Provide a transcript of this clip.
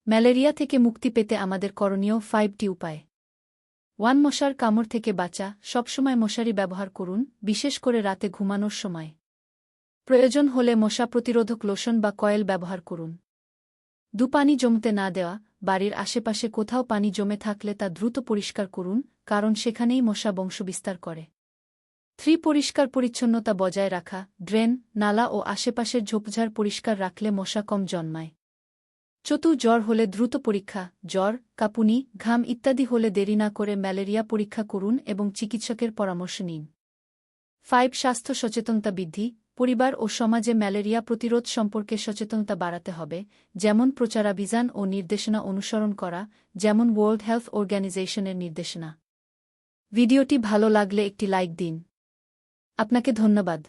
Malaria থেকে মুক্তি পেতে আমাদের করণীয় 5টি উপায়। 1. মশার কামড় থেকে বাঁচা। সবসময় মশারি ব্যবহার করুন, বিশেষ করে রাতে ঘুমানোর সময়। প্রয়োজন হলে মশা প্রতিরোধক লোশন বা কয়েল ব্যবহার করুন। 2. পানি জমতে না দেওয়া। বাড়ির আশেপাশে কোথাও পানি জমে থাকলে তা দ্রুত পরিষ্কার করুন, কারণ সেখানেই মশা বংশবিস্তার করে। 3. পরিষ্কার পরিচ্ছন্নতা বজায় রাখা। ড্রেন, নালা ও আশেপাশের ঝোপঝাড় পরিষ্কার রাখলে মশা কম জন্মায়। 4. জ্বর হলে দ্রুত পরীক্ষা। জ্বর, কাঁপুনি, ঘাম ইত্যাদি হলে দেরি না করে ম্যালেরিয়া পরীক্ষা করুন এবং চিকিৎসকের পরামর্শ নিন। 5. স্বাস্থ্য সচেতনতা বৃদ্ধি। পরিবার ও সমাজে ম্যালেরিয়া প্রতিরোধ সম্পর্কে সচেতনতা বাড়াতে হবে, যেমন প্রচারাভিযান ও নির্দেশনা অনুসরণ করা, যেমন ওয়ার্ল্ড হেলথ অর্গানাইজেশনের নির্দেশনা। ভিডিওটি ভালো লাগলে একটি লাইক দিন। আপনাকে ধন্যবাদ।